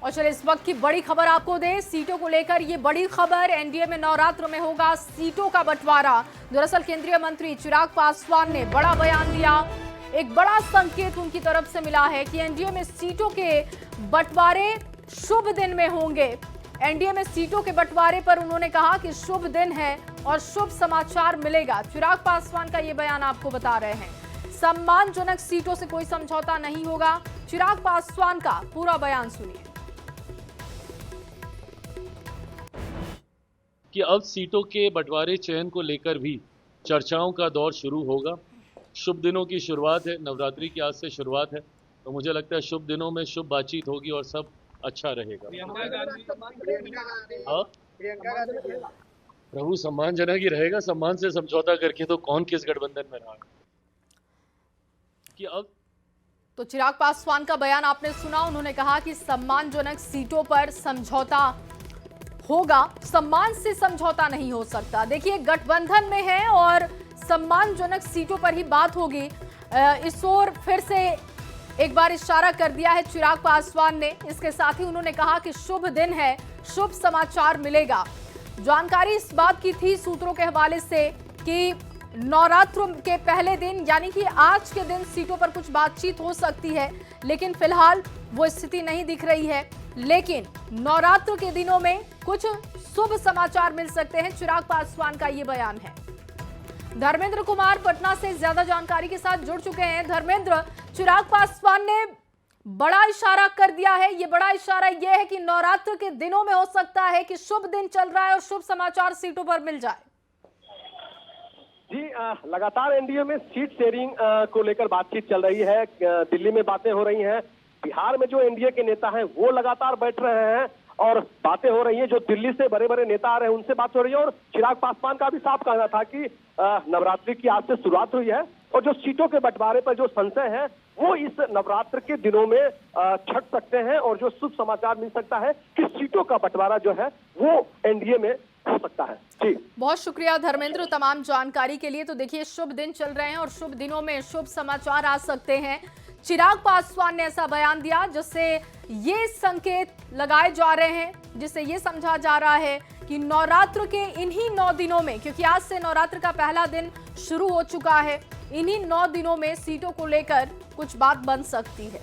और चलिए इस वक्त की बड़ी खबर आपको दें, सीटों को लेकर ये बड़ी खबर, एनडीए में नवरात्र में होगा सीटों का बंटवारा। दरअसल केंद्रीय मंत्री चिराग पासवान ने बड़ा बयान दिया। एक बड़ा संकेत उनकी तरफ से मिला है कि एनडीए में सीटों के बंटवारे शुभ दिन में होंगे। एनडीए में सीटों के बंटवारे पर उन्होंने कहा कि शुभ दिन है और शुभ समाचार मिलेगा। चिराग पासवान का ये बयान आपको बता रहे हैं। सम्मानजनक सीटों से कोई समझौता नहीं होगा। चिराग पासवान का पूरा बयान सुनिए। कि अब सीटों के बंटवारे चयन को लेकर भी चर्चाओं का दौर शुरू होगा। शुभ दिनों की शुरुआत है, नवरात्रि की आज से शुरुआत है, तो मुझे लगता है शुभ दिनों में शुभ बातचीत होगी और सब अच्छा रहेगा। हाँ? प्रभु सम्मानजनक ही रहेगा, सम्मान से समझौता करके तो कौन किस गठबंधन में रहा कि अब। तो चिराग पासवान का बयान आपने सुना। उन्होंने कहा कि सम्मानजनक सीटों पर समझौता होगा, सम्मान से समझौता नहीं हो सकता। देखिए गठबंधन में है और सम्मानजनक सीटों पर ही बात होगी। इस ओर फिर से एक बार इशारा कर दिया है चिराग पासवान ने। इसके साथ ही उन्होंने कहा कि शुभ दिन है, शुभ समाचार मिलेगा। जानकारी इस बात की थी सूत्रों के हवाले से कि नवरात्र के पहले दिन यानी कि आज के दिन सीटों पर कुछ बातचीत हो सकती है, लेकिन फिलहाल वो स्थिति नहीं दिख रही है। लेकिन नवरात्र के दिनों में कुछ शुभ समाचार मिल सकते हैं। चिराग पासवान का ये बयान है। धर्मेंद्र कुमार पटना से ज्यादा जानकारी के साथ जुड़ चुके हैं। धर्मेंद्र, चिराग पासवान ने बड़ा इशारा कर दिया है। ये बड़ा इशारा यह है कि नवरात्र के दिनों में हो सकता है कि शुभ दिन चल रहा है और शुभ समाचार सीटों पर मिल जाए। जी, लगातार एनडीए में सीट शेयरिंग को लेकर बातचीत चल रही है। दिल्ली में बातें हो रही हैं, बिहार में जो एनडीए के नेता हैं वो लगातार बैठ रहे हैं और बातें हो रही हैं। जो दिल्ली से बड़े बड़े नेता आ रहे हैं उनसे बात हो रही है। और चिराग पासवान का भी साफ कहना था कि नवरात्रि की आज से शुरुआत हुई है और जो सीटों के बंटवारे पर जो संशय है वो इस नवरात्र के दिनों में छट सकते हैं और जो शुभ समाचार मिल सकता है कि सीटों का बंटवारा जो है वो एनडीए में हो सकता है। जी, बहुत शुक्रिया धर्मेंद्र तमाम जानकारी के लिए। तो देखिए शुभ दिन चल रहे हैं और शुभ दिनों में शुभ समाचार आ सकते हैं। चिराग पासवान ने ऐसा बयान दिया जिससे ये संकेत लगाए जा रहे हैं, जिससे ये समझा जा रहा है कि नवरात्र के इन्हीं 9 दिनों में, क्योंकि आज से नवरात्र का पहला दिन शुरू हो चुका है, इन्हीं 9 दिनों में सीटों को लेकर कुछ बात बन सकती है।